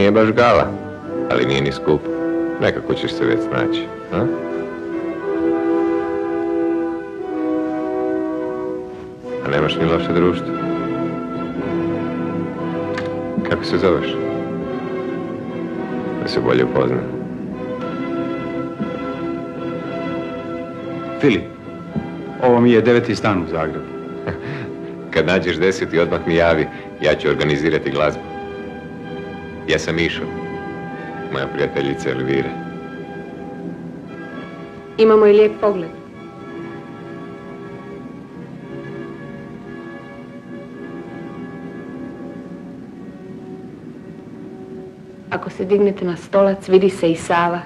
Nije baš gala, ali nije ni skupo. Nekako ćeš se već snaći, a? A nemaš ni loše društvo. Kako se zoveš? Da se bolje upoznam. Filip, ovo mi je 9. stan u Zagrebu. Kad nađeš 10. odmah mi javi, ja ću organizirati glazbu. Ja sam Mišo, moja prijateljica Elvira. Imamo i lijep pogled. Ako se dignete na stolac, vidi se i Sava.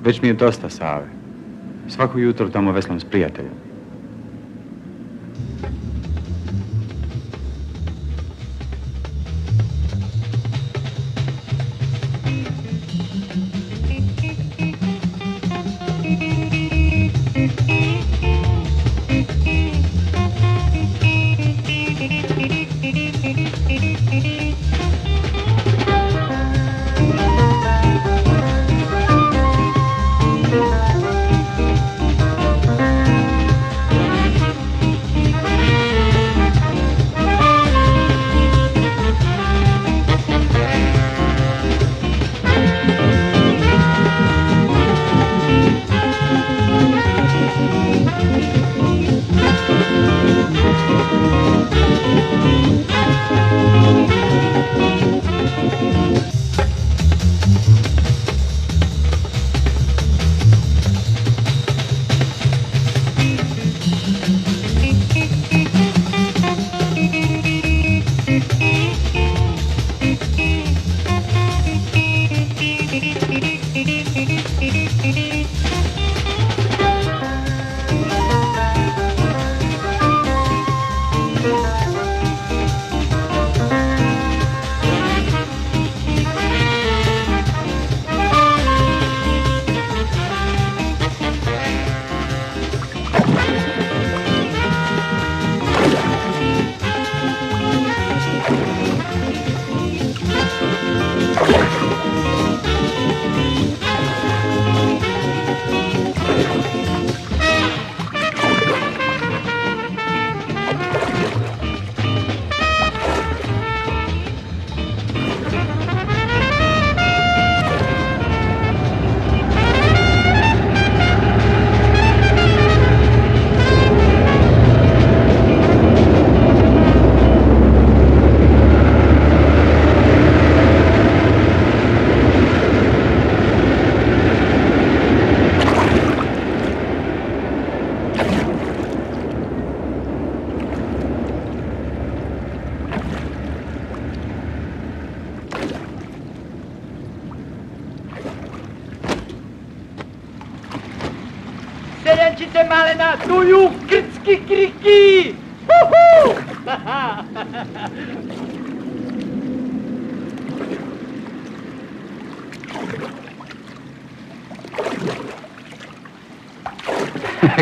Već mi je dosta Save. Svako jutro tamo veslam s prijateljem. Seljančice malena, duju krcki kriki! Uhu!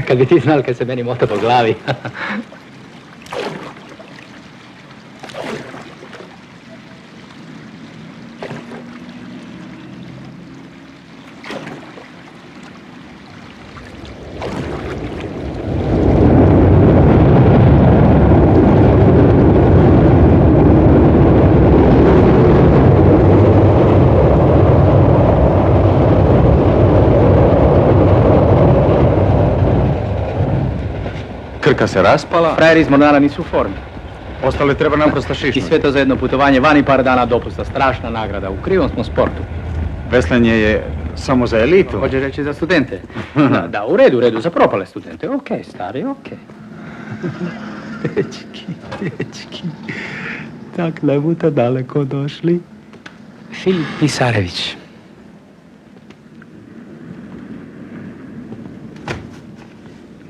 Kad bi ti znali kad se meni mota po glavi. Krka se raspala. Frajeri iz Mornara nisu u formi. Ostale treba naprosto šišnuti. I sve to za jedno putovanje vani, par dana dopusta. Strašna nagrada. U krivom smo sportu. Veslanje je samo za elitu. Hoće reći za studente. Da, u redu, za propale studente. Okej, stari, okej. Dečki, tak ne budete daleko došli. Filip Pisarević.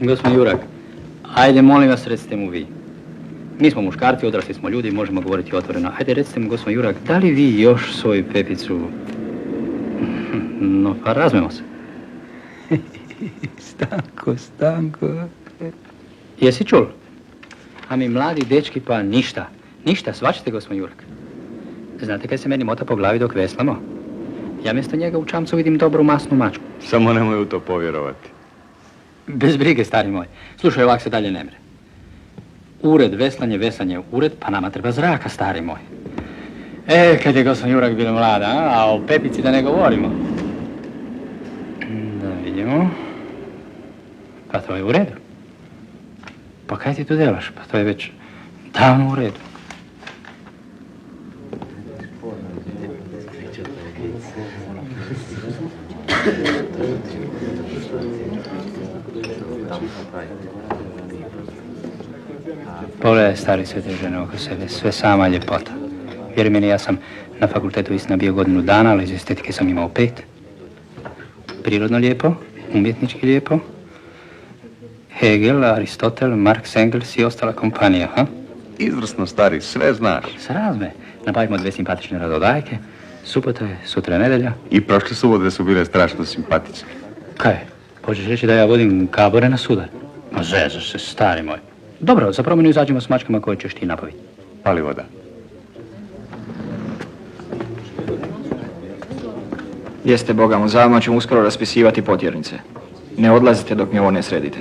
Gospodin Jurak, ajde, molim vas, recite mu vi. Mi smo muškarci, odrasli smo ljudi, možemo govoriti otvoreno. Ajde, recite mu, gospodin Jurak, da li vi još svoju Pepicu... No, pa razmemo se. Stanko. Jesi čul? A mi mladi dečki, pa ništa. Ništa, svačite, gospodin Jurak. Znate kaj se meni mota po glavi dok veslamo? Ja mjesto njega u čamcu vidim dobru masnu mačku. Samo nemoj u to povjerovati. Bez brige, stari moj. Slušaj, ovak se dalje ne mre. Ured, veslanje, ured, pa nama treba zraka, stari moj. Kad je gospodin Jurak bio mlada, a o Pepici da ne govorimo. Da vidimo. Pa to je u redu. Pa kaj ti tu delaš? Pa to je već davno u redu. Pogledaj, stari, sve te žene oko sebe, sve sama ljepota. Vjeri meni, ja sam na fakultetu istina bio godinu dana, ali iz estetike sam imao 5. Prirodno lijepo, umjetnički lijepo. Hegel, Aristotel, Marx, Engels i ostala kompanija, ha? Izvrsno, stari, sve znaš. Srazme, nabavimo 2 simpatične radodajke, subota je, sutra je nedelja. I prošle subote su bile strašno simpatične. Kaj? Hoćeš reći da ja vodim kabore na sudar? Ma zezaš se, stari moj. Dobro, za promjenu izađemo s mačkama koje ćeš ti nabaviti. Pali voda. Jeste, Boga mu, zavama ćemo uskoro raspisivati potjernice. Ne odlazite dok mi ovo ne sredite.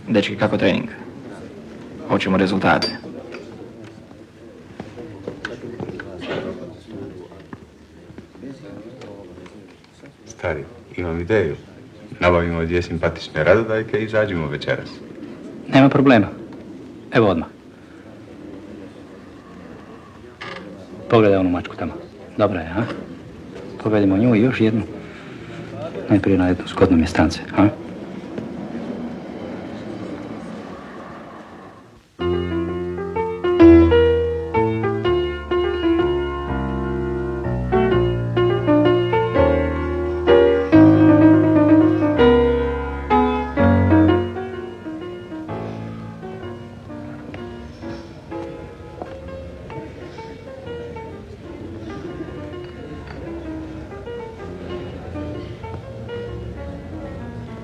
Dečki, kako trening? Hoćemo rezultate. Stari, imam ideju. Nabavimo 2 simpatične radodajke i izađemo večeras. Nema problema. Evo odmah. Pogledaj onu mačku tamo. Dobra je, ha? Pogledajmo nju i još jednu. Najprije na jednu zgodnu mjestance, ha?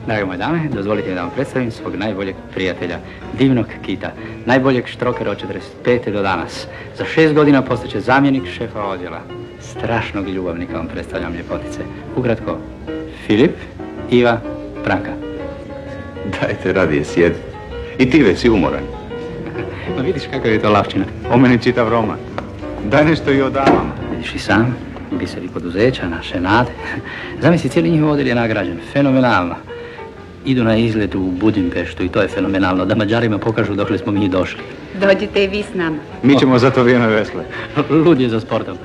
Drage moje dame, dozvolite mi da vam predstavim svog najboljeg prijatelja, divnog Kita, najboljeg štrokera od 45. do danas. Za 6 godina postaće zamjenik šefa odjela. Strašnog ljubavnika vam predstavljam, ljepotice. Ukratko, Filip, Iva, Branka. Dajte, radije sjedi. I ti već si umoran. Ma vidiš kakav je to lavčina. O meni čitav roman. Daj nešto i o damama. Vidiš i sam, biseri poduzeća, naše nade. Zamisli, cijeli njihov odjel je nagrađen, fenomenalno. Idu na izlet u Budimpeštu i to je fenomenalno, da Mađarima pokažu dokle smo mi došli. Dođite i vi s nama. Mi ćemo za to vrijeme vesle. Lud je za sportom.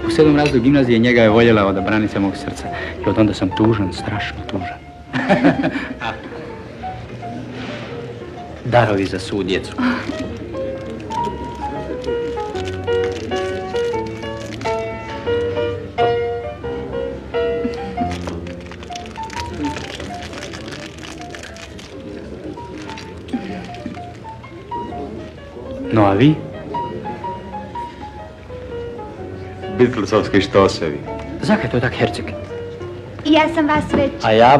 U 7. razredu gimnazije njega je voljela od branice mog srca. I od onda sam tužan, strašno tužan. Darovi za svu djecu. No, a vi? Beatlesovski štosevi. Zakaj to tak, Herceg? Ja sam vas već... A ja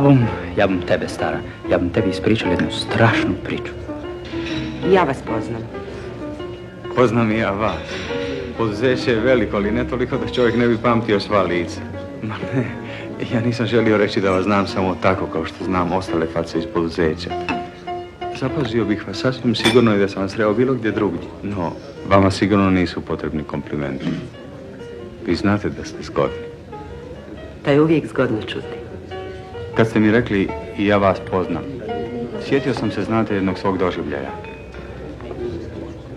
bum tebe, stara. Ja bum tebi ispričala jednu strašnu priču. Ja vas poznam. Poznam i ja vas. Poduzeće je veliko, ali ne toliko da čovjek ne bi pamtio sva lica. Ma ne, ja nisam želio reći da vas znam samo tako kao što znam ostale face iz poduzeća. Zapazio bih vas sasvim sigurno i da sam vas sreo bilo gdje drugdje. No, vama sigurno nisu potrebni komplimenti. Vi znate da ste zgodni. To je uvijek zgodno čuti. Kad ste mi rekli i ja vas poznam, sjetio sam se, znate, jednog svog doživljaja.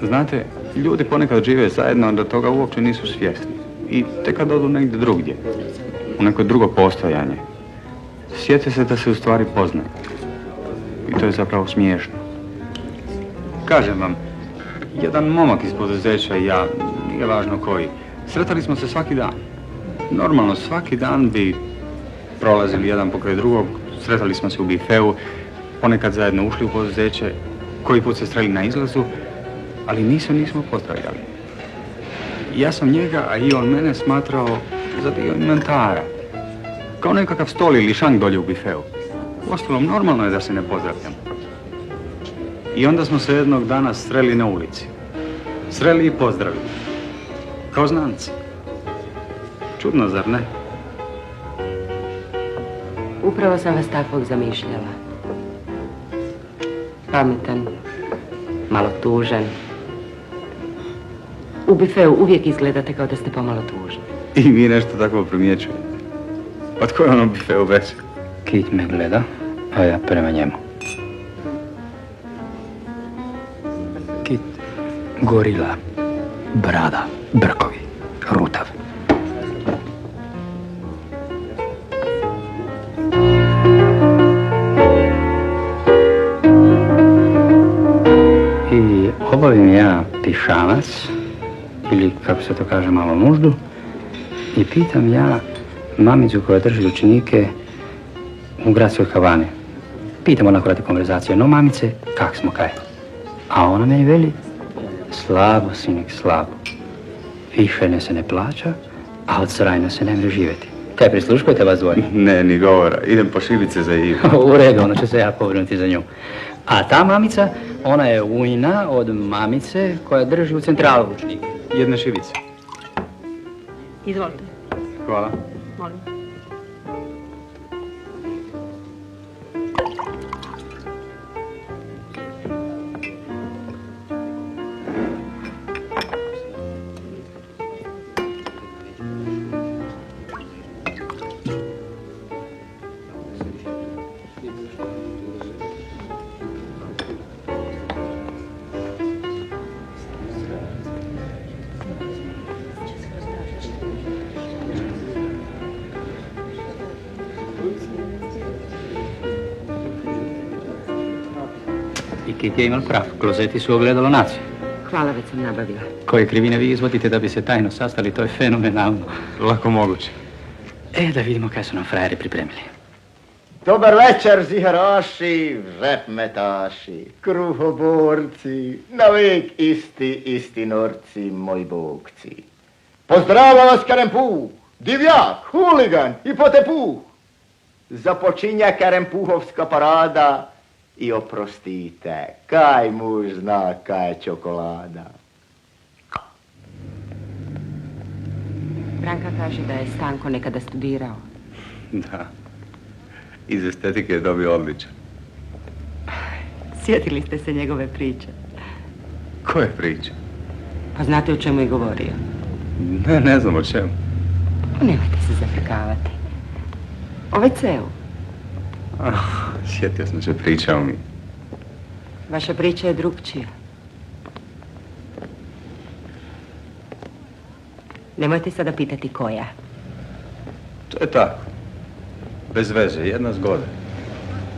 Znate, ljudi ponekad žive zajedno, da toga uopće nisu svjesni. I tek kad odu negdje drugdje, u neko drugo postojanje, sjete se da se u stvari poznaju. I to je zapravo smiješno. Kažem vam, jedan momak iz poduzeća i ja, nije važno koji, sretali smo se svaki dan. Normalno, svaki dan bi prolazili jedan pokraj drugog, sretali smo se u bifeu, ponekad zajedno ušli u poduzeće, koji put se sreli na izlazu, ali nismo pozdravljali. Ja sam njega, a i on mene smatrao za dio inventara. Kao nekakav stol ili šank dolje u bifeu. Uostalom, normalno je da se ne pozdravljamo. I onda smo se jednog dana sreli na ulici. Sreli i pozdravili. Kao znanci. Čudno, zar ne? Upravo sam vas takvog zamišljala. Pametan, malo tužan. U bifeu uvijek izgledate kao da ste pomalo tužni. I mi nešto tako primjećujemo. Od koje ono bifeu već? Kit me gleda, a ja prema njemu. Kit, gorila, brada, brkovi, rutav. I obavim ja pišamac, ili kako se to kaže malo nuždu, i pitam ja mamicu koja drži učenike u gradskoj kavani. Pitam onako radi konverzacije, no mamice, kak smo kaj? A ona meni veli, slabo, sinek, slabo. Više ne se ne plaća, a od srajna se ne može živjeti. Kaj, prisluškujete vas dvoje? Ne, ni govora. Idem po šibice za Ivu. U redu, onda ću se ja pobrinuti za nju. A ta mamica, ona je ujna od mamice koja drži u centralu učenike. Jedna šibica. Izvolite, Hvala. molim. I Kit je imal prav, klozeti su ogledalo nacije. Hvala, već sam nabavila. Koje krivine vi izvodite da bi se tajno sastali, to je fenomenalno. Lako moguće. Da vidimo kaj su nam frajeri pripremili. Dobar večer, ziharaši, žepmetaši, kruhoborci, navek isti norci, moj bogci. Pozdravljam vas Karempuh, divjak, huligan i potepuh. Započinja Karempuhovska parada i oprostite, kaj muž zna, kaj je čokolada. Branka kaže da je Stanko nekada studirao. Da. Iz estetike je dobio odličan. Sjetili ste se njegove priče. Koje priče? Pa znate o čemu je govorio? Ne znam o čemu. Nemojte se zafrkavati. O WC-u. Sjetio sam se, pričao mi. Vaša priča je drugčija. Nemojte sada pitati koja. To je tako. Bez veze, jedna zgoda.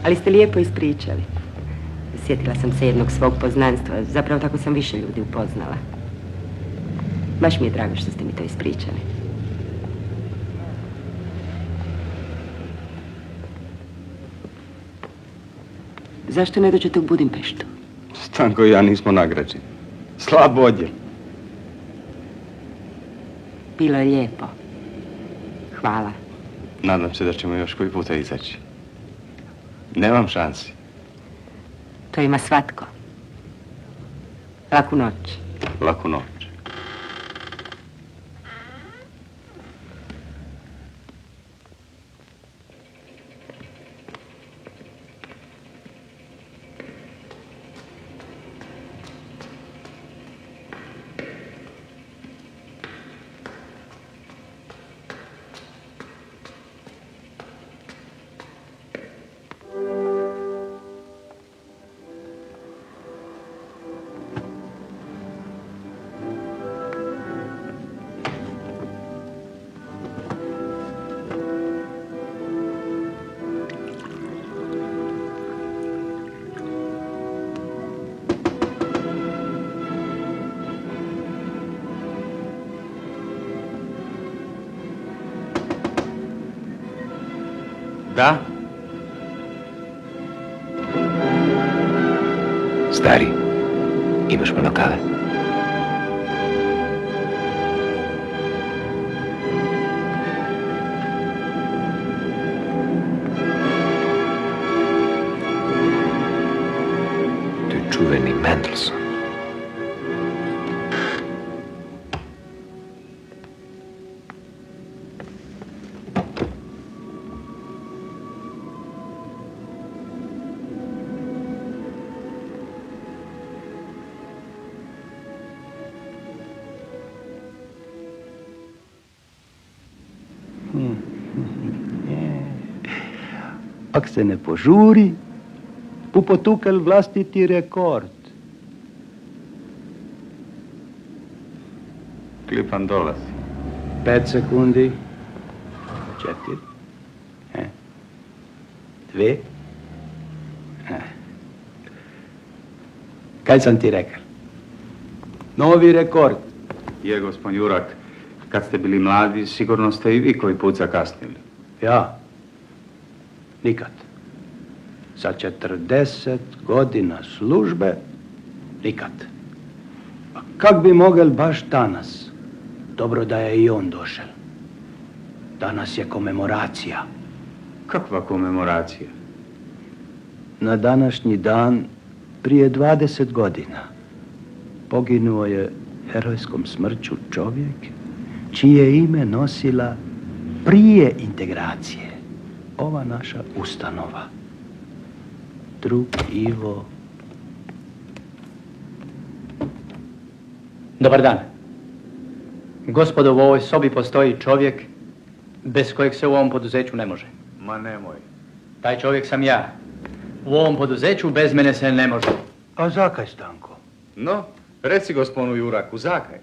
Ali ste lijepo ispričali. Sjetila sam se jednog svog poznanstva. Zapravo tako sam više ljudi upoznala. Baš mi je drago što ste mi to ispričali. Zašto ne dođete u Budimpeštu? Stanko i ja nismo nagrađeni. Slab odjel. Bilo je lijepo. Hvala. Nadam se da ćemo još koji puta izaći. Nemam šansi. To ima svatko. Laku noć. Laku noć. Da? stari, imaš malo kave? To je čuveni Mendelssohn. Ak se ne požuri, potukel vlastiti rekord. Klipan dolazi. 5 sekundi. 4. 2. Kaj sam ti rekao? Novi rekord. Je, gospodin Jurak, kad ste bili mladi, sigurno ste i vi koji put zakasnili. Ja? Nikad. Za 40 godina službe, nikad. A kak bi mogel baš danas? Dobro da je i on došel. Danas je komemoracija. Kakva komemoracija? Na današnji dan, prije 20 godina, poginuo je herojskom smrću čovjek čije ime nosila prije integracije ova naša ustanova. Drug Ivo. Dobar dan. Gospodo, u ovoj sobi postoji čovjek bez kojeg se u ovom poduzeću ne može. Ma nemoj. Taj čovjek sam ja. U ovom poduzeću bez mene se ne može. A zakaj, Stanko? No, reci gospodinu Juraku, zakaj?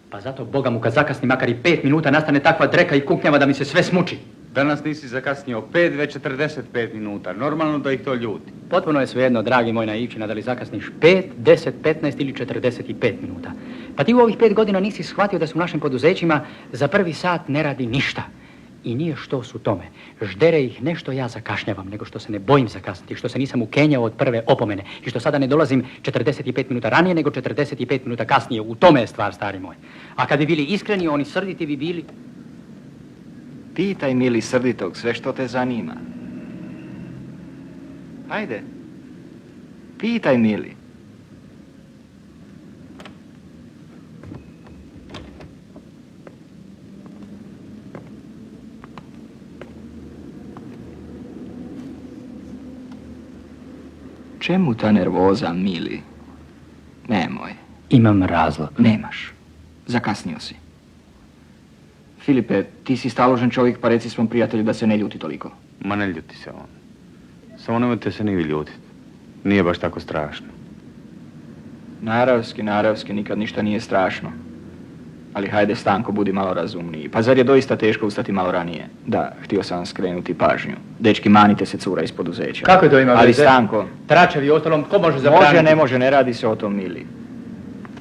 Pa zato, Boga mu, kad zakasni makar i 5 minuta, nastane takva dreka i kuknjava da mi se sve smuči. Danas nisi zakasnio 5, već 45 minuta. Normalno da ih to ljuti. Potpuno je svejedno, dragi moj naivčina, da li zakasniš 5, 10, 15 ili 45 minuta. Pa ti u ovih 5 godina nisi shvatio da su u našim poduzećima za prvi sat ne radi ništa. I nije što su tome. Ždere ih ne što ja zakašnjavam, nego što se ne bojim zakasniti, što se nisam ukenjao od prve opomene i što sada ne dolazim 45 minuta ranije, nego 45 minuta kasnije. U tome je stvar, stari moj. A kad bi bili iskreni, oni srditi bi bili... Pitaj, mili srditog, sve što te zanima. Ajde. Pitaj, mili. Čemu ta nervoza, mili? Nemoj. Imam razlog. Nemaš. Zakasnio si. Filipe, ti si staložen čovjek, pa reci svom prijatelju da se ne ljuti toliko. Ma ne ljuti se on. Samo nemojte se ni vi ljutiti. Nije baš tako strašno. Naravski, nikad ništa nije strašno. Ali hajde, Stanko, budi malo razumniji. Pa zar je doista teško ustati malo ranije? Da, htio sam vam skrenuti pažnju. Dečki, manite se, cura iz poduzeća. Kako to ima veze? Ali Stanko... Tračevi, ostalom, ko može zabraniti? Može, ne radi se o tom, mili.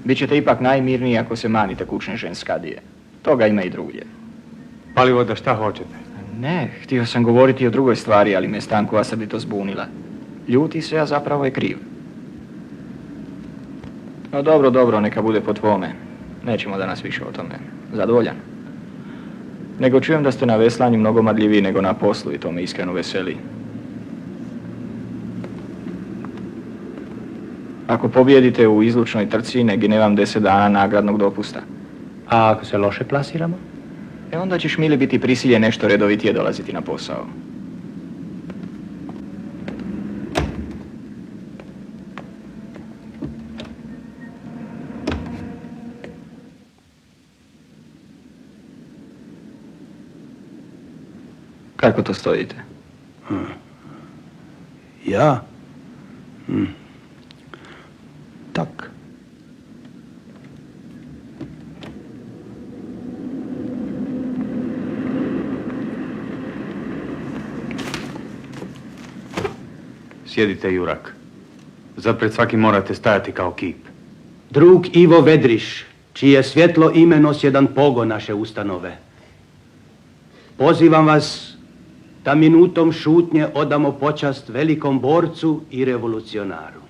Bićete ipak najmirniji ako se manite kućne ženskadije. Toga ima i drugdje. Pali voda, šta hoćete? Ne, htio sam govoriti o drugoj stvari, ali me Stankova srdito zbunila. Ljuti se, a zapravo je kriv. No dobro, neka bude po tvome. Nećemo danas više o tome. Zadovoljan. Nego čujem da ste na veslanju mnogo marljiviji nego na poslu i to me iskreno veseli. Ako pobijedite u izlučnoj trci, ne gine vam 10 dana nagradnog dopusta. A ako se loše plasiramo? Onda ćeš, mili, biti prisiljen nešto redovitije dolaziti na posao. Kako to stojite? Ja? Tak. Sjedite, Jurak. Zapred svaki morate stajati kao kip. Drug Ivo Vedriš, čije svjetlo ime nosi jedan pogon naše ustanove. Pozivam vas da minutom šutnje odamo počast velikom borcu i revolucionaru.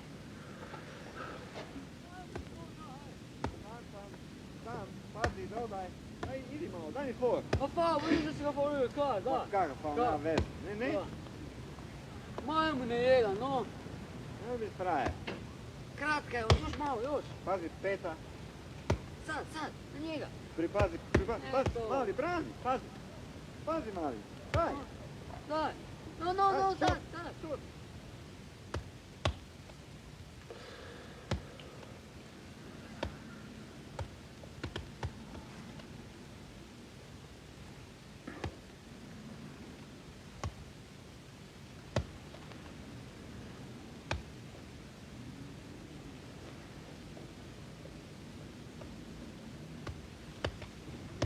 Kako pa ona vez? Ne? Majmo ne jedan, no. Ne bi spraje. Kratka je, još malo, još. Pazi, peta. Sad, na njega. Pazi, mali, brani, pazi. Pazi, mali, daj. Daj. No, sad.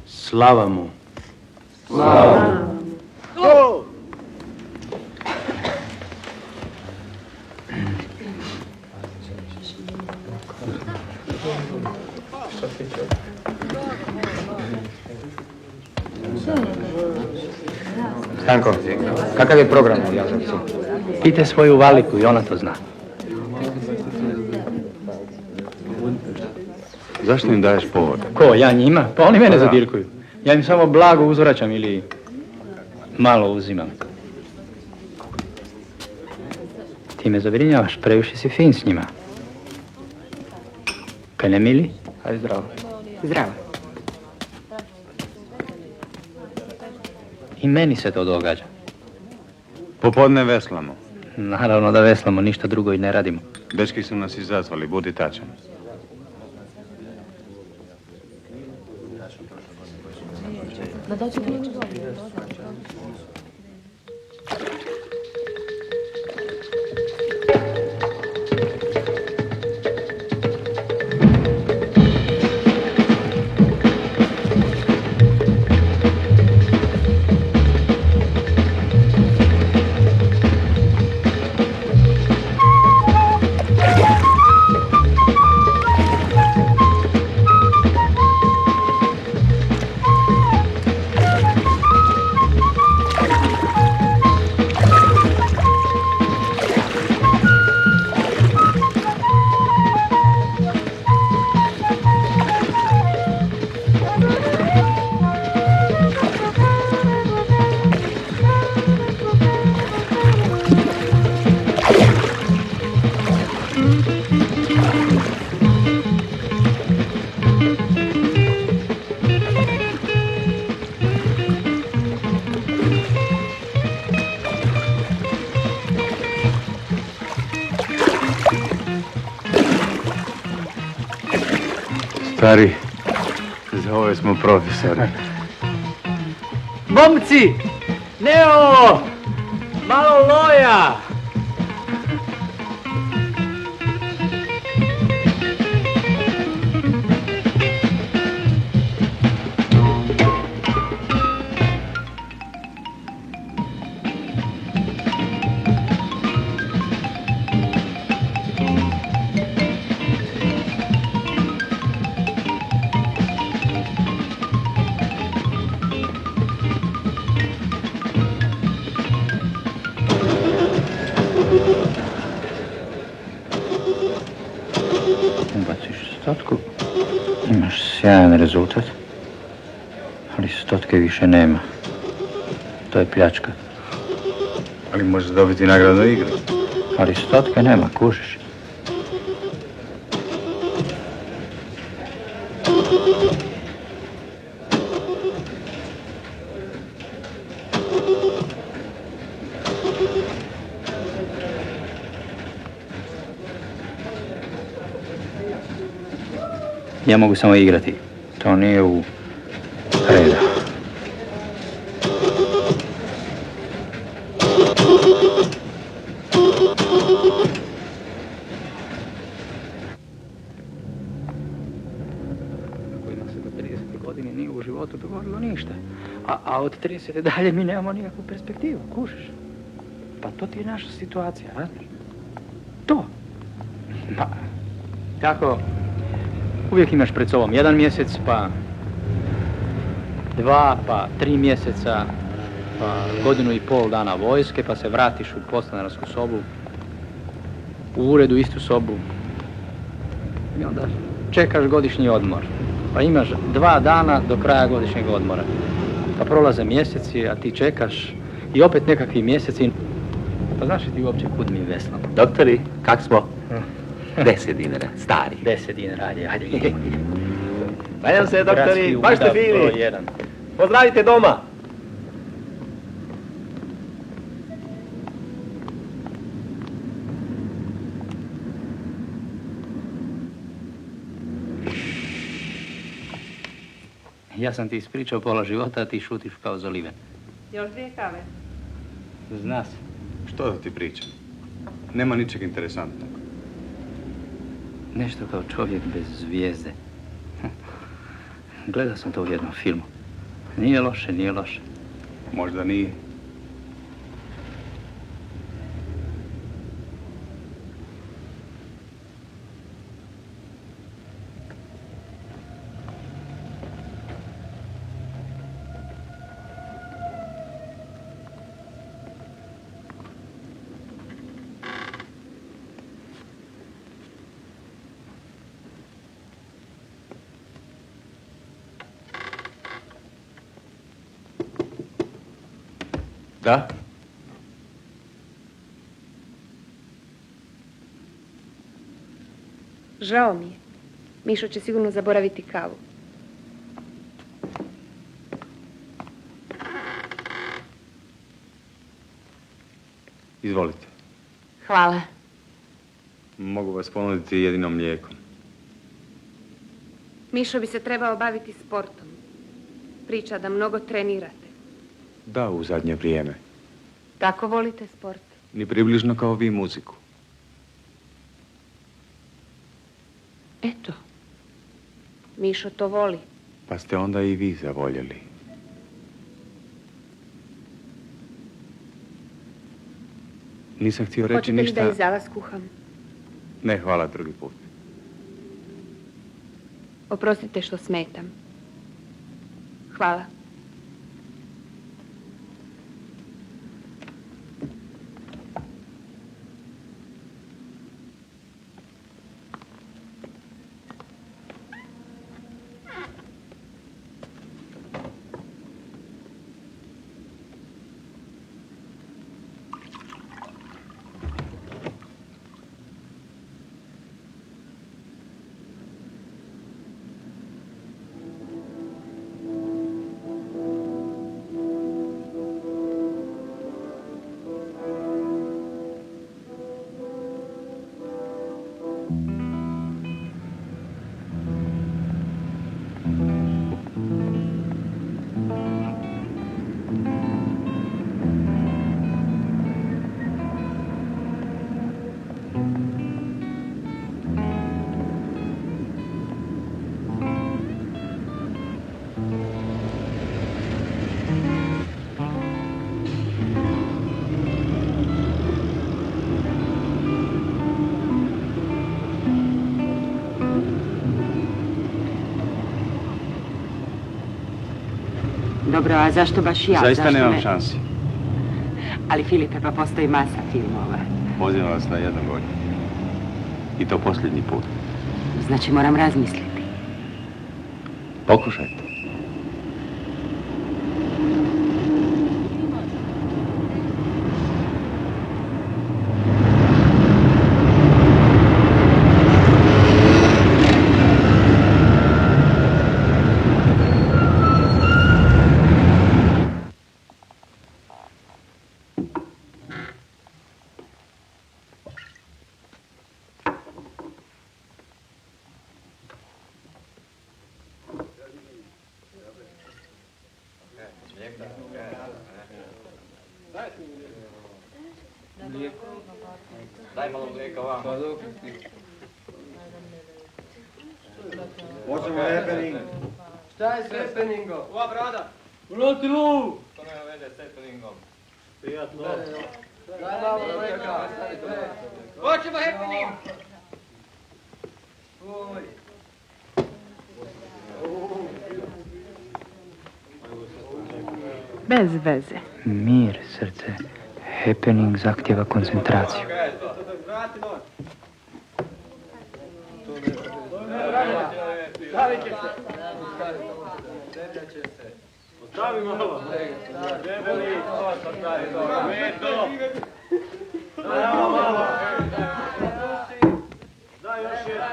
Slava mu. Gol! Stanko, kakav je program u Jazovcu? Pite svoju Valiku i ona to zna. Zašto im daješ povod? Ko, ja njima? Pa oni mene zadirkuju. Ja im samo blago uzvraćam ili malo uzimam. Ti me zabrinjavaš, previše si fin s njima. Kaj ne mili? Hajde zdravo. Zdravo. I meni se to događa. Popodne veslamo. Naravno da veslamo, ništa drugo i ne radimo. Dečki su nas izazvali, budi tačan. Stari, za ove smo profesori. Momci! Neo! Malo loja! Ubaciš stotku, imaš sjajan rezultat, ali stotke više nema. To je pljačka. Ali možeš dobiti nagradnu igru. Ali stotke nema, kužiš. Ja mogu samo igrati. To nije u redu. Kojima se do 30. godine nije u životu dogodilo ništa. A od 30. dalje mi nemamo nikakvu perspektivu, kužiš? Pa to ti je naša situacija, razumiješ? To. Pa, tako, uvijek imaš pred sobom 1 mjesec, pa 2, pa 3 mjeseca, pa 1,5 godina dana vojske, pa se vratiš u podstanarsku sobu, u uredu istu sobu i onda čekaš godišnji odmor. Pa imaš 2 dana do kraja godišnjeg odmora. Pa prolaze mjeseci, a ti čekaš i opet nekakvi mjeseci. Pa znaš li ti uopće kud mi veslamo? Doktori, kak smo? 10 dinara, stari. 10 dinara, ajde. Valjam se, doktori, Gradski baš ste udav fini. broj 1. Pozdravite doma. Ja sam ti ispričao pola života, a ti šutiš kao zaliven. Još 2 kave? Zna se. Što da ti pričam? Nema ničeg interesantnog. Nešto kao čovjek bez zvijezde. Gledao sam to u jednom filmu. Nije loše, nije loše. Možda nije. Da? Žao mi je. Mišo će sigurno zaboraviti kavu. Izvolite. Hvala. Mogu vas ponuditi jedino mlijekom. Mišo bi se trebao baviti sportom. Priča da mnogo trenirate. Da, u zadnje vrijeme. Tako volite sport? Ni približno kao vi muziku. Eto. Mišo to voli. Pa ste onda i vi zavoljeli. Nisam htio reći Hoćete li ništa... da i za vas kuham? Ne, hvala, drugi put. Oprostite što smetam. Hvala. Dobro, a zašto baš ja? Zaista Zašto nemam ne? šansi. Ali Filipe, pa postoji masa filmova. Pozivam vas na jednu godinu. I to posljednji put. Znači moram razmisliti. Pokušajte. Daj malo mlijeka vam. Možemo happening. Šta je s happeningom? Ova brada. Vrati lu! To nema veze s happeningom. Prijatno. Daj malo mlijeka. Hoćemo happening. Bez veze. Mir, srce. Happening zahtjeva koncentraciju. Stavit će se. Stavi malo. Debeli, Meto. Evo malo. Daj još jedan.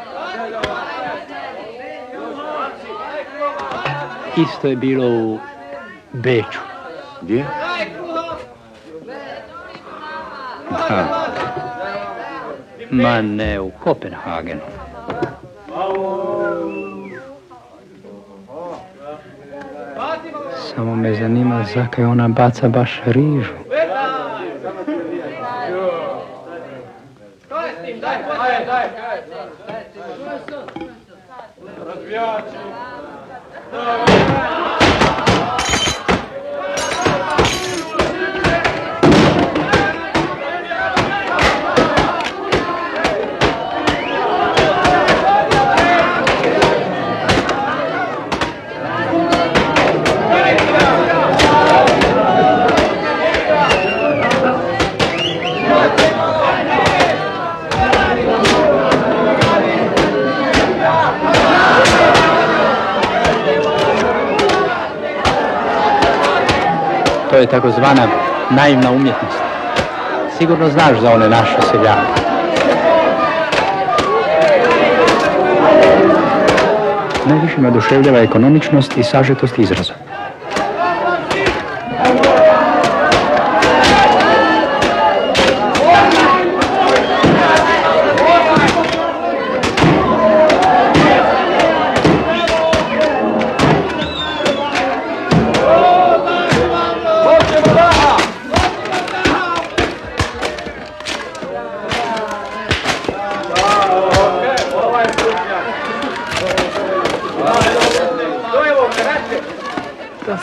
Isto je bilo u Beču. Gdje? Ma ne, u Kopenhagenu. Samo me zanima zakaj ona baca baš rižu. Što je s tim? Daj. Razbijači. To je takozvana naivna umjetnost. Sigurno znaš za one naše seljake. Najviše me oduševljava ekonomičnost i sažetost izraza.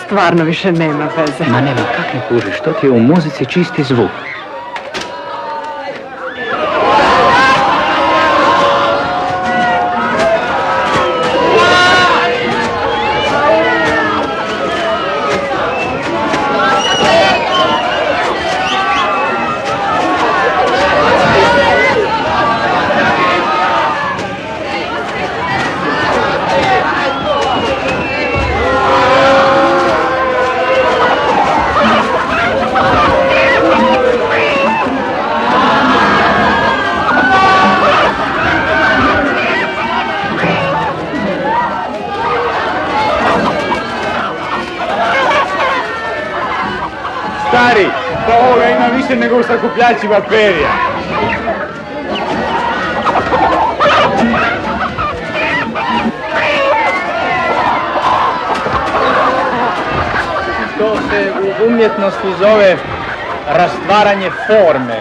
Stvarno više nema veze. Ma nema, kak ne kužiš, to ti je u muzici čisti zvuk. Stari, pa ovoga ima više nego u sakupljačima perja. To se u umjetnosti zove rastvaranje forme.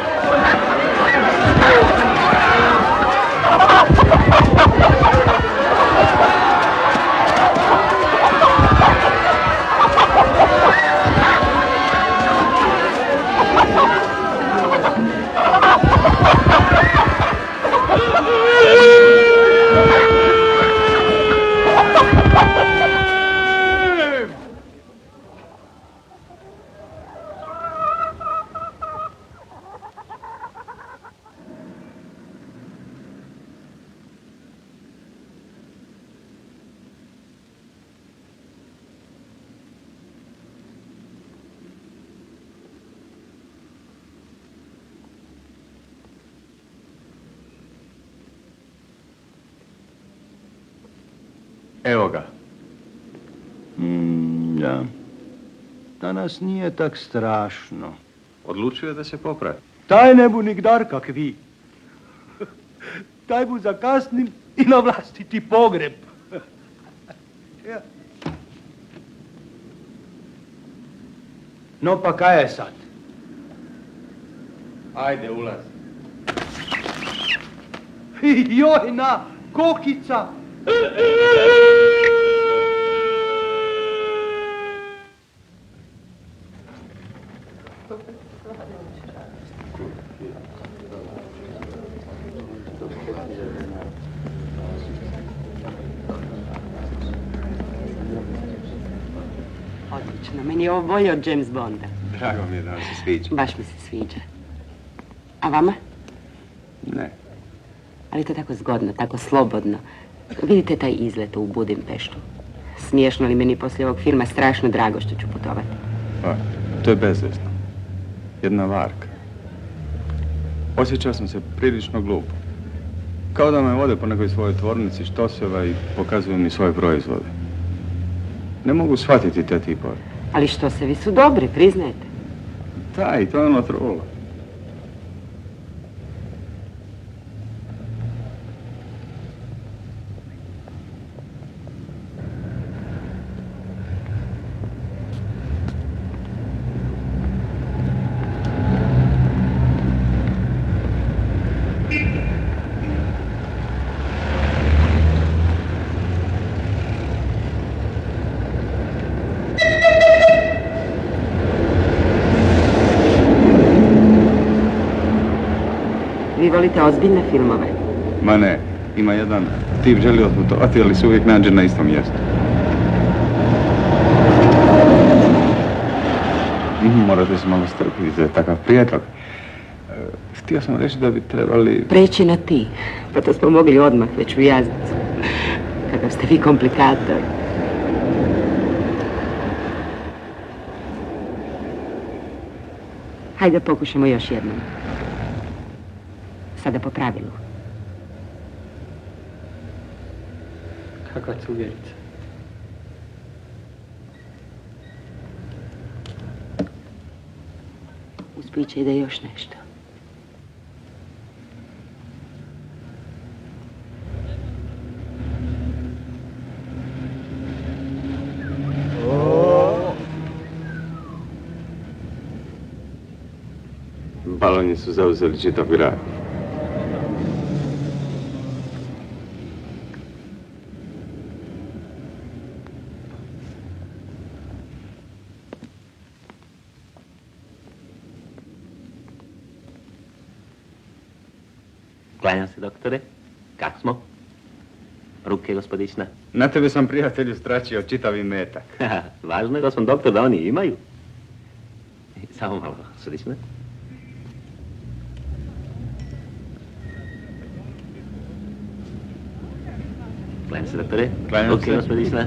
Evo ga. Da. Danas nije tak strašno. Odlučio je da se popravi. Taj ne bu nigdar kak vi. Taj bu zakasnim i na vlastiti pogreb. No pa kaj je sad? Ajde, ulazi. Joj, na, kokica! Odlično, meni je ovo bolje od James Bonda. Drago mi je da vam se sviđa. Baš mi se sviđa. A vama? Ne. Ali to je tako zgodno, tako slobodno. Vidite taj izlet u Budimpeštu. Smiješno li meni poslije ovog filma strašno drago što ću putovati. Pa, to je bezvezno. Jedna varka. Osjećao sam se prilično glupo. Kao da me vode po nekoj svojoj tvornici štoseva i pokazuju mi svoje proizvode. Ne mogu shvatiti te tipove. Ali štosevi su dobri, priznajete. Da, i to je ono trulo. Vi volite ozbiljne filmove? Ma ne, ima jedan tip želi otputovati, ali se uvijek nađe na istom mjestu. Morate se malo strpiti za takav prijedlog. Htio sam reći da bi trebali... Preći na ti. Pa to smo mogli odmah, već u Jaznicu. Kakav ste vi komplikator. Hajde pokušamo još jednom. Sada po pravilu. Kakva cugerica. Uz piće ide još nešto. Baloni su zauzeli čitav grad. Klanjam se, doktore. Kak smo? Ruke, gospodična. Na tebe sam, prijatelju, stračio čitavi metak. Važno je da sam doktor, da oni imaju. Samo malo, gospodična. Klanjam se, doktore. Klanjam se. Gospodična.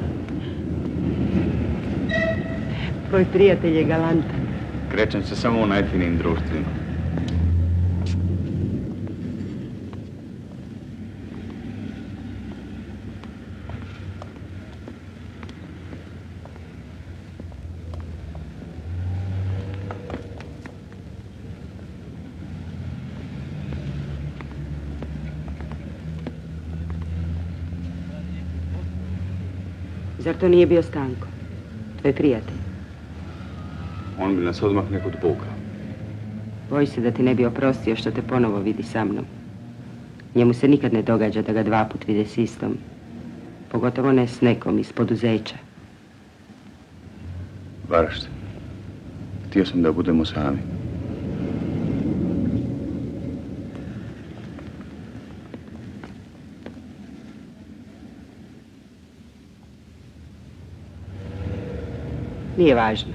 Tvoj prijatelj je galantan. Krećem se samo u najfinijim društvima. Zar to nije bio Stanko? Tvoj prijatelj. On bi nas odmah nekud pukao. Boji se da ti ne bi oprostio što te ponovo vidi sa mnom. Njemu se nikad ne događa da ga dva put vide s istom. Pogotovo ne s nekom iz poduzeća. Varaš se. Htio sam da budemo sami. Nije važno.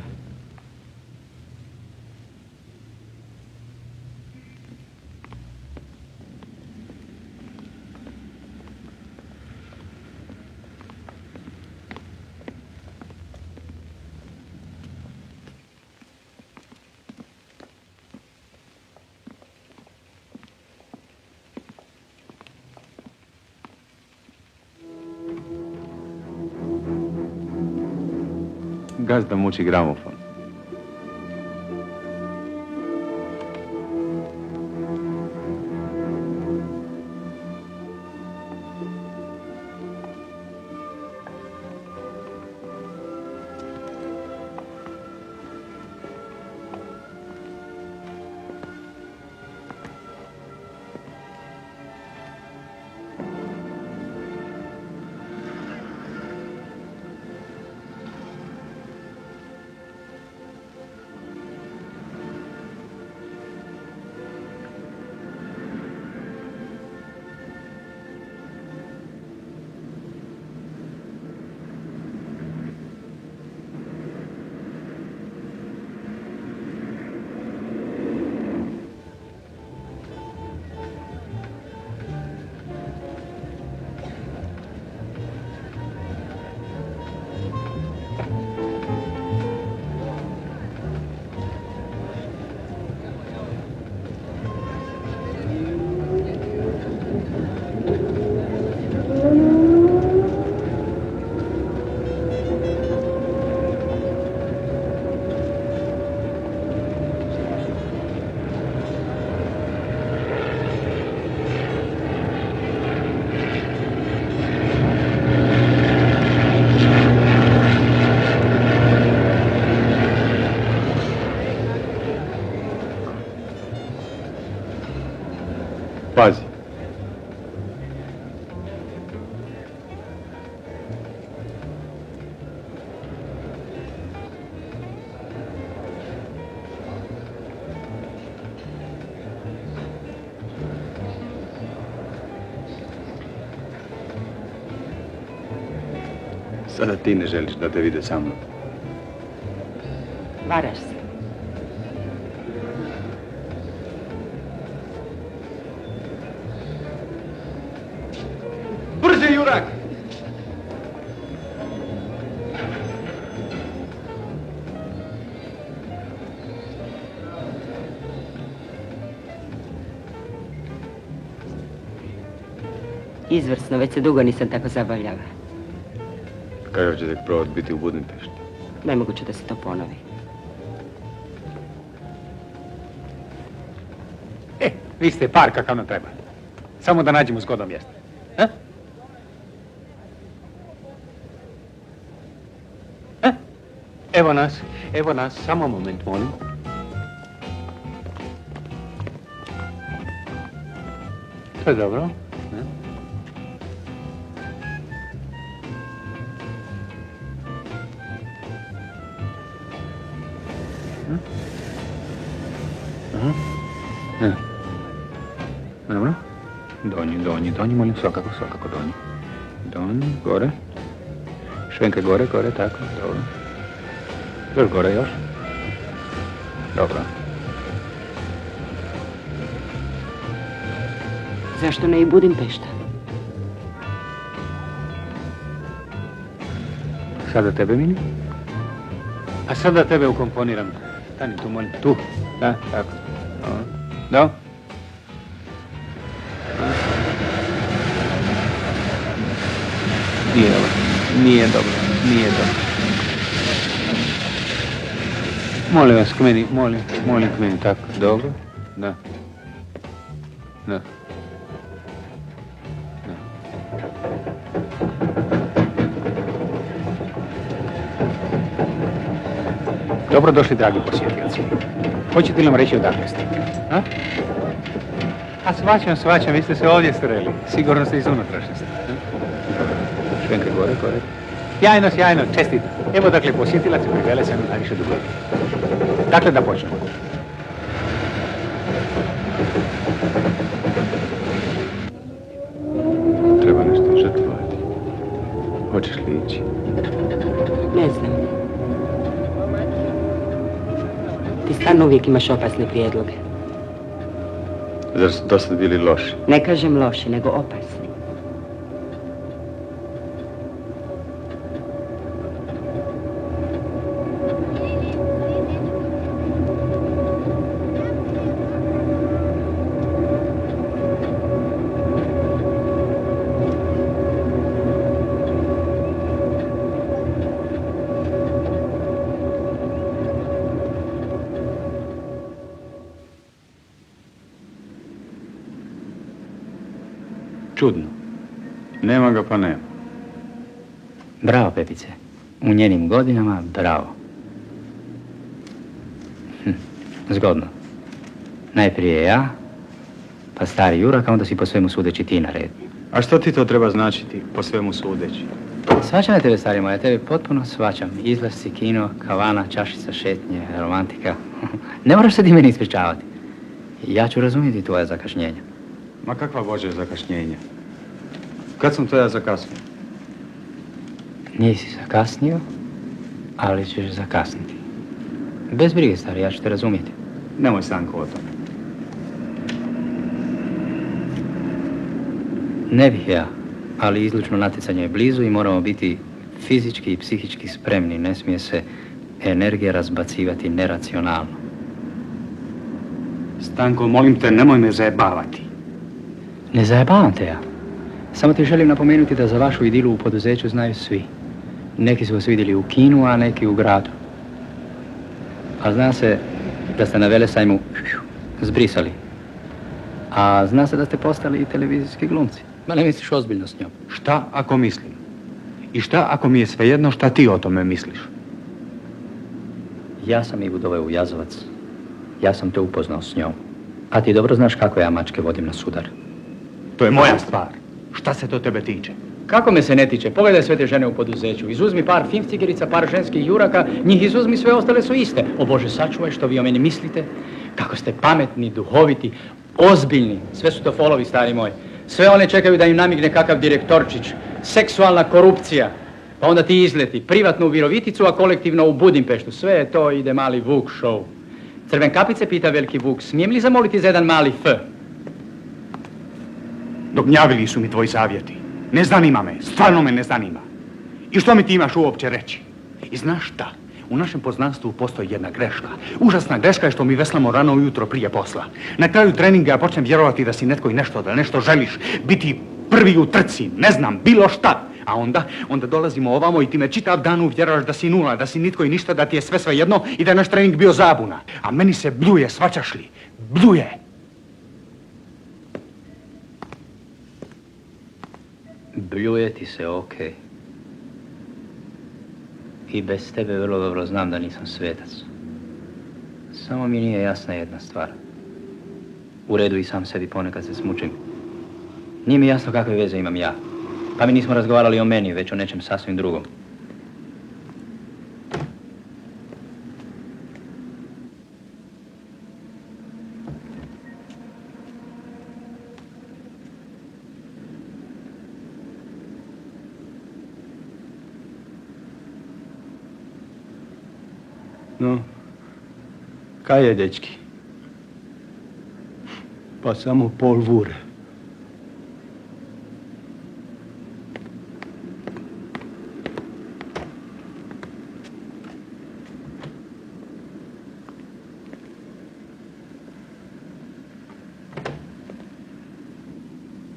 Gazda muči gramofon. pazi. Sada ti ne želiš da te vide sa mnom. Varaš se. Brže, Jurak! Izvrsno, već se dugo nisam tako zabavljala. Kakav će tek provod biti u Budimpešti? Nemoguće da se to ponovi. Vi ste par kakav nam treba. Samo da nađemo zgodno mjesto. Evo nas, samo moment, molim. To je dobro. Dobro. Donji, molim, svakako, donji, gore. Švenke gore, tako, dobro. Još gore, još. Dobro. Zašto ne i Budimpešta? Sada tebe, Mini? A sada tebe ukomponiram. Stani tu, molim. Tu. Da, tako. Da. Nije dobro. Molim vas, k meni, molim k meni, tako, dobro, da. Dobro došli, dragi posjetioci. Hoćete li nam reći odakle ste? A svačam, vi ste se ovdje sreli. Sigurno ste iz unutrašnjosti. Švenke gore. Sjajno, čestito. Evo dakle posjetilac i privele sam na više dugovi. Dakle da počnemo. Treba nešto žrtvovati. Hoćeš li ići? Ne znam. Ti stvarno uvijek imaš opasne prijedloge. Zar su dosad bili loši? Ne kažem loši, nego opasni. Čudno. Nema ga pa nema. Bravo, Pepice. U njenim godinama, bravo. Zgodno. Najprije ja, pa stari Jurak, a onda si po svemu sudeći ti na red. A što ti to treba značiti, po svemu sudeći? Svačam ja tebe, stari moj, ja tebe potpuno svačam. Izlasci, kino, kavana, čašica, šetnje, romantika. Ne moraš se ti meni ispričavati. Ja ću razumjeti tvoja zakašnjenja. Ma kakva Bože zakašnjenja? Kad sam to ja zakasnio? Nisi zakasnio, ali ćeš zakasniti. Bez brige, stari, ja ću te razumjeti. Nemoj, Stanko, o tome. Ne bih ja, ali izlučno natjecanje je blizu i moramo biti fizički i psihički spremni. Ne smije se energija razbacivati neracionalno. Stanko, molim te, nemoj me zajebavati. Ne zajebavam te ja. Samo ti želim napomenuti da za vašu idilu u poduzeću znaju svi. Neki su vas vidjeli u kinu, a neki u gradu. A zna se da ste na Velesajmu zbrisali. A zna se da ste postali i televizijski glumci. Ma ne misliš ozbiljno s njom? Šta ako mislim? I šta ako mi je svejedno šta ti o tome misliš? Ja sam Ivu doveo u Jazovac. Ja sam te upoznao s njom. A ti dobro znaš kako ja mačke vodim na sudar. To je moja stvar. Šta se to tebe tiče? Kako me se ne tiče? Pogledaj sve te žene u poduzeću. Izuzmi par fimcigerica, par ženskih juraka, njih izuzmi, sve ostale su iste. O Bože, sačuvaj što vi o meni mislite. Kako ste pametni, duhoviti, ozbiljni. Sve su to folovi, stari moj. Sve one čekaju da im namigne kakav direktorčić. Seksualna korupcija. Pa onda ti izleti. Privatno u Viroviticu, a kolektivno u Budimpeštu. Sve to ide mali Vuk show. Crven kapice pita veliki Vuk. Smijem li zamoliti za jedan mali F? Dognjavili su mi tvoji savjeti. Ne zanima me, stvarno me ne zanima. I što mi ti imaš uopće reći? I znaš šta? U našem poznanstvu postoji jedna greška. Užasna greška je što mi veslamo rano ujutro prije posla. Na kraju treninga ja počnem vjerovati da si netko i nešto, da nešto želiš. Biti prvi u trci, ne znam, bilo šta. A onda dolazimo ovamo i ti me čitav dan uvjeravaš da si nula, da si nitko i ništa, da ti je sve svejedno i da je naš trening bio zabuna. A meni se bljuje, shvaćaš li? Bljuje. Bljuje ti se, okej. I bez tebe vrlo dobro znam da nisam svetac. Samo mi nije jasna jedna stvar. U redu i sam sebi ponekad se smučim. Nije mi jasno kakve veze imam ja. Pa mi nismo razgovarali o meni, već o nečem sasvim drugom. No, kaj je, dečki? Pa samo pol vure.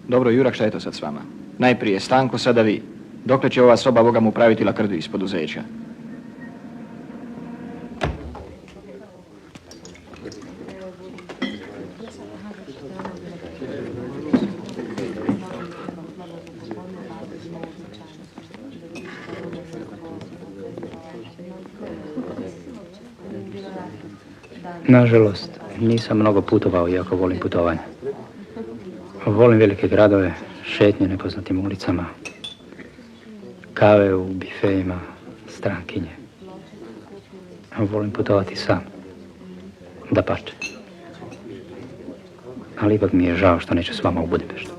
Dobro, Jurak, šta je to sad s vama? Najprije Stanko, sada vi. Dokle će ova soba Boga mu praviti lakrdu iz poduzeća? Nažalost, nisam mnogo putovao, iako volim putovanje. Volim velike gradove, šetnje nepoznatim ulicama, kave u bifejima, strankinje. Volim putovati sam, dapače. Ali ipak mi je žao što neću s vama u Budimpeštu.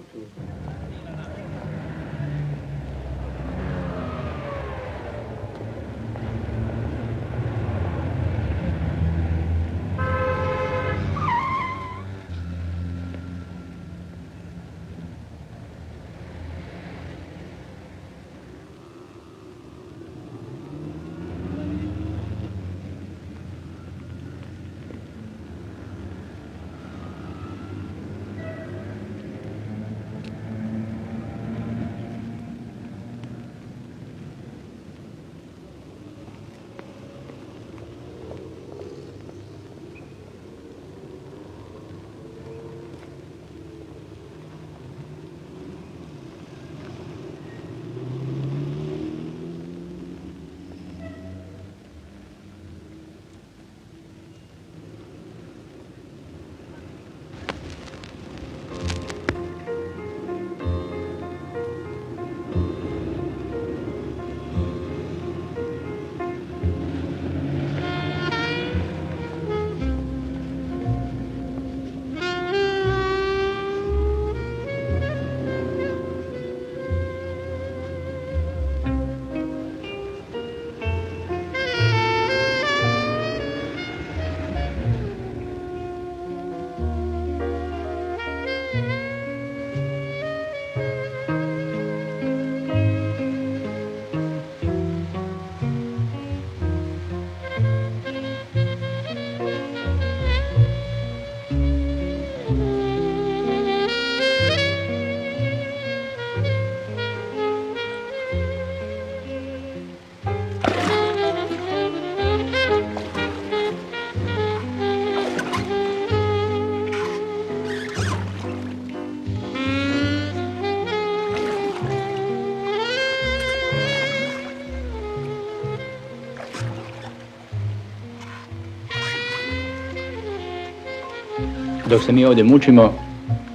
Dok se mi ovdje mučimo,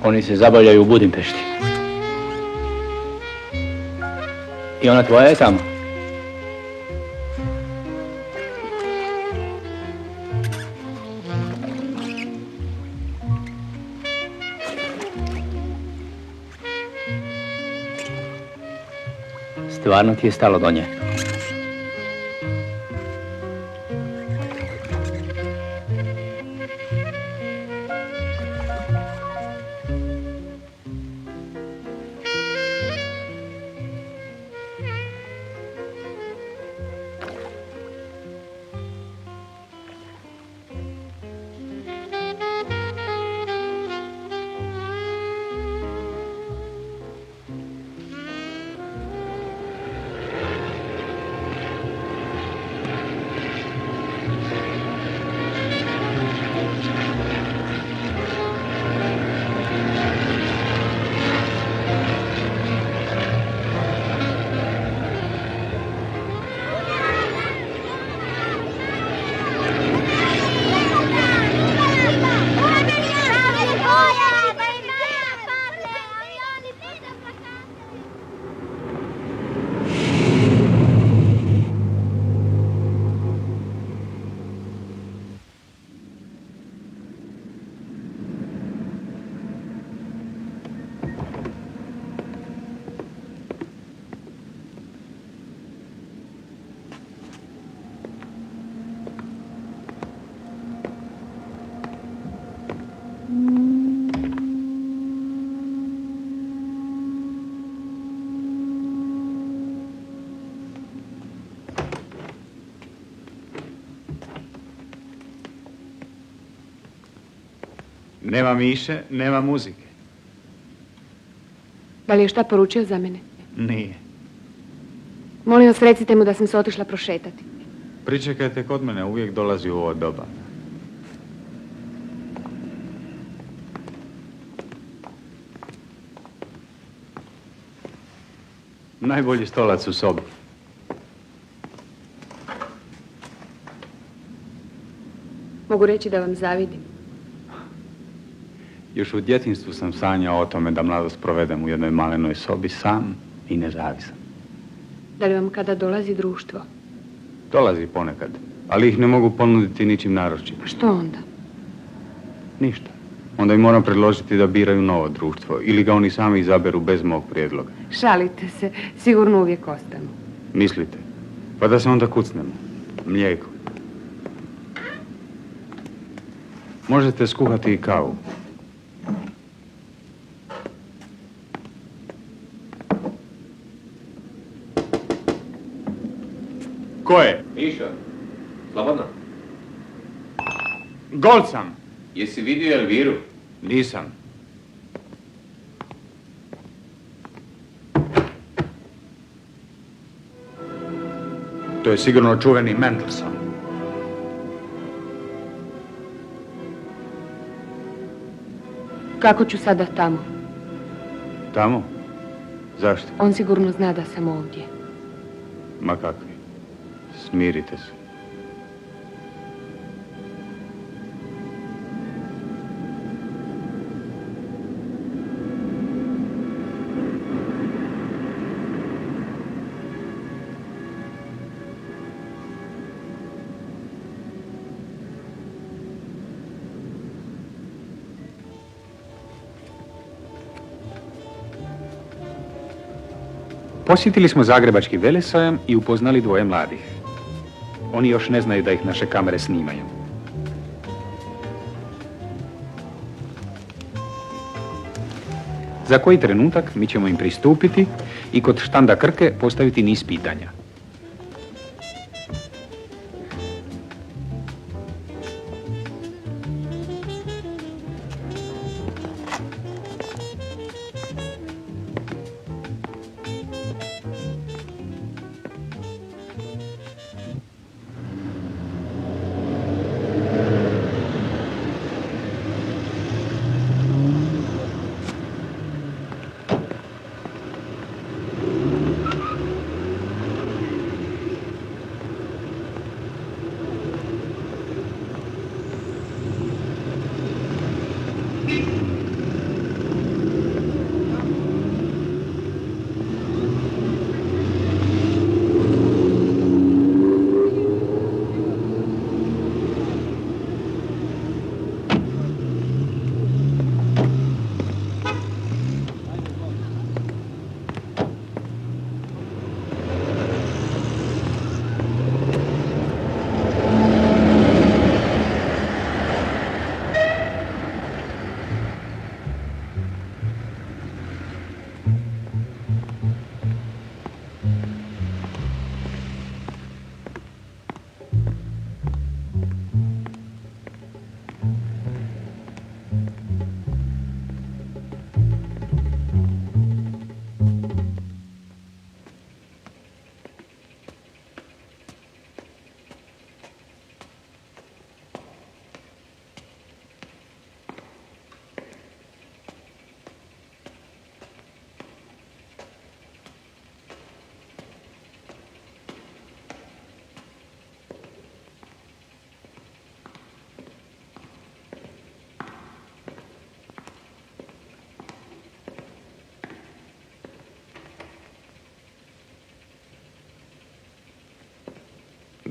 Oni se zabavljaju u Budimpešti. I ona tvoja je tamo. Stvarno ti je stalo do nje. Nema Miše, nema muzike. Da li je šta poručio za mene? Nije. Molim vas, recite mu da sam se otišla prošetati. Pričekajte kod mene, uvijek dolazi u ovo doba. Najbolji stolac u sobi. Mogu reći da vam zavidim. Još u djetinjstvu sam sanjao o tome da mladost provedem u jednoj malenoj sobi sam i nezavisan. Da li vam kada dolazi društvo? Dolazi ponekad, ali ih ne mogu ponuditi ničim naročitim. Što onda? Ništa. Onda im moram predložiti da biraju novo društvo ili ga oni sami izaberu bez mog prijedloga. Šalite se, sigurno uvijek ostanu. Mislite? Pa da se onda kucnemo. Mlijeko. Možete skuhati i kavu. Ko je? Mišo, slobodno. Gol sam. Jesi vidio Elviru? Nisam. To je sigurno čuveni Mendelssohn. Kako ću sada tamo? Tamo? Zašto? On sigurno zna da sam ovdje. Ma kakvi. Smirite se. Posjetili smo Zagrebački velesajam i upoznali dvoje mladih. Oni još ne znaju da ih naše kamere snimaju. Za koji trenutak mi ćemo im pristupiti i kod štanda Krke postaviti niz pitanja.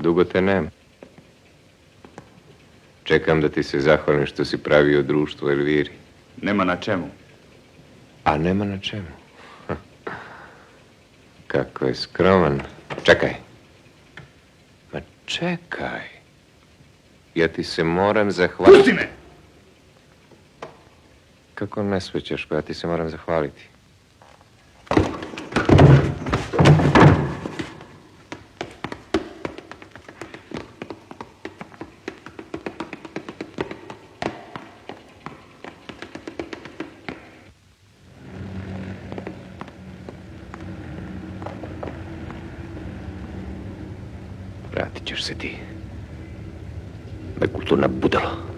Dugo te nema. Čekam da ti se zahvalim što si pravio društvo Elviri. Nema na čemu. A nema na čemu. Kako je skroman. Čekaj. Ma čekaj. Ja ti se moram zahvaliti. Pusti me! Kako ne svećaš, pa ja ti se moram zahvaliti. Vratit ćeš se ti. Nekulturna budalo.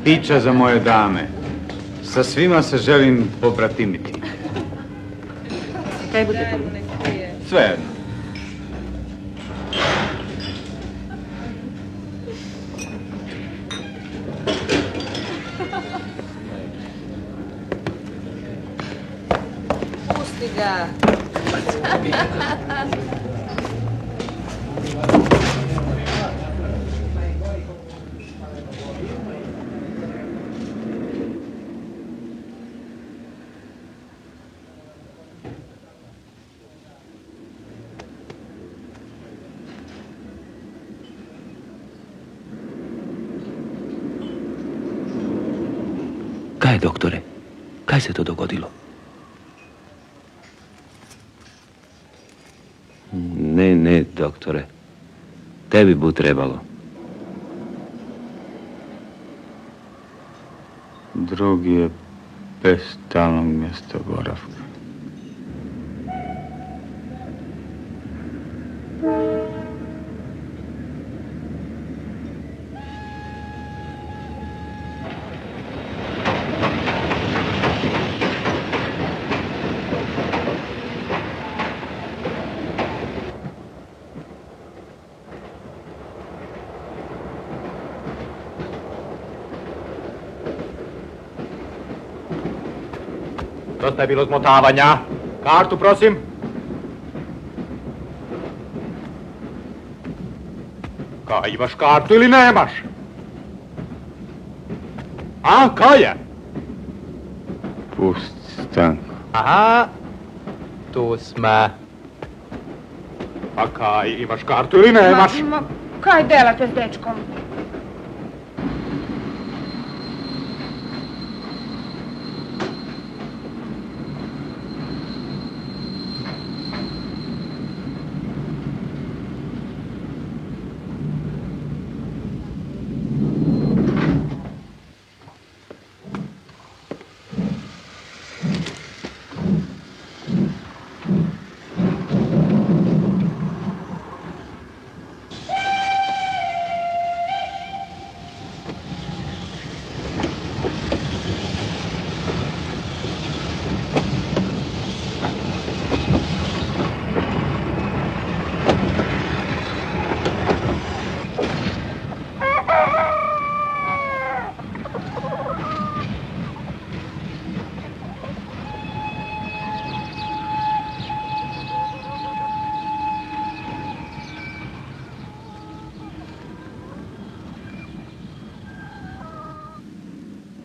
Pića za moje dame. Sa svima se želim pobratimiti. Kaj budete? Svejedno. Pusti ga. Kaj, doktore? Kaj se to dogodilo? Ne, doktore. Tebi bu trebalo. Drugi je bez stalnog mjesta boravka. Dosta je bilo zmotavanja. Kartu, prosim. Kaj, imaš kartu ili nemaš? A, kaj je? Pusti, Stanko. Aha, tu sme. A kaj, imaš kartu ili nemaš? Kaj delate s dečkom?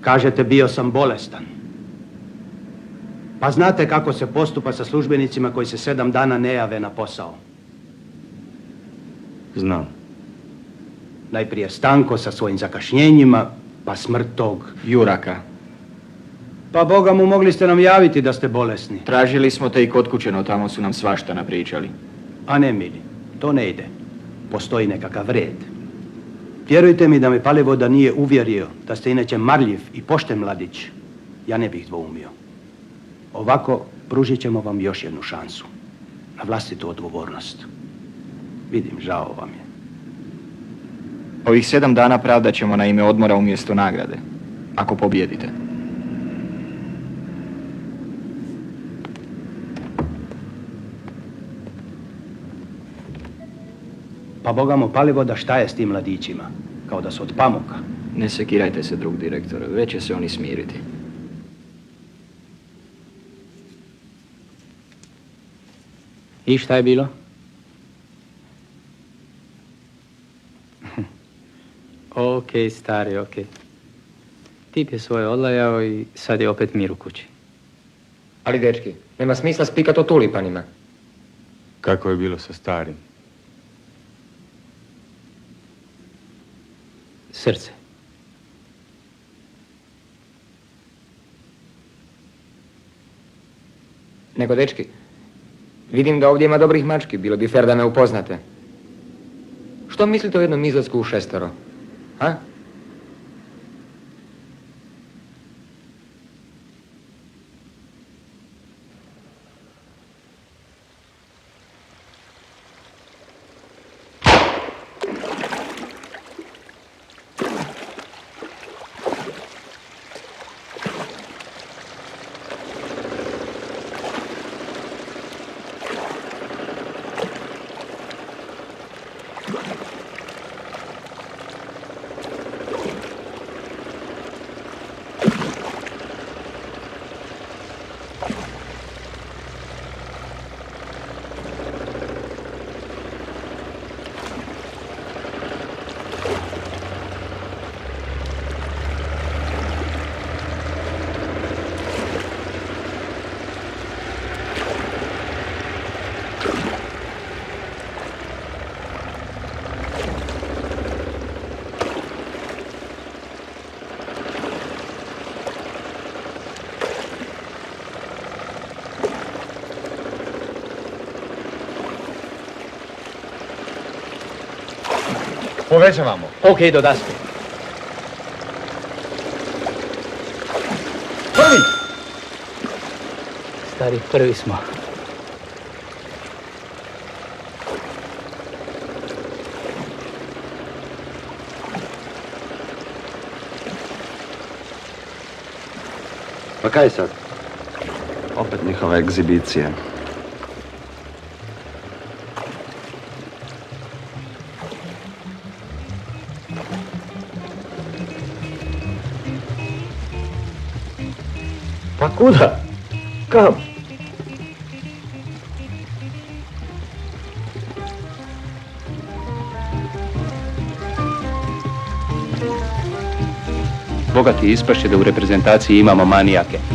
Kažete, bio sam bolestan. Pa znate kako se postupa sa službenicima koji se 7 dana ne jave na posao? Znam. Najprije Stanko sa svojim zakašnjenjima, pa smrt tog Juraka. Pa Boga mu, mogli ste nam javiti da ste bolesni. Tražili smo te i kod kuće, no tamo su nam svašta napričali. A ne, mili, to ne ide. Postoji nekakav red. Vjerujte mi da me Palivoda nije uvjerio da ste inače marljiv i pošten mladić. Ja ne bih dvoumio. Ovako pružit ćemo vam još jednu šansu. Na vlastitu odgovornost. Vidim, žao vam je. Ovih 7 dana pravdat ćemo na ime odmora umjesto nagrade. Ako pobijedite. Pa bogamo Palivoda, šta je s tim mladićima? Kao da su od pamuka. Ne sekirajte se, drug direktore. Već će se oni smiriti. I šta je bilo? Ok, stari, ok. Tip je svoje odlajao i sad je opet mir u kući. Ali, dečki, nema smisla spikat o tulipanima. Kako je bilo sa starim? Srce. Nego, dečki, vidim da ovdje ima dobrih mački, bilo bi fer da me upoznate. Što mislite o jednom izlasku u 6? Ha? Povećavamo. Ok, do daske. Prvi! Stari, prvi smo. Pa kaj sad? Opet njihova egzibicija. Pa kuda? Kam? Bogati ispašće da u reprezentaciji imamo manijake.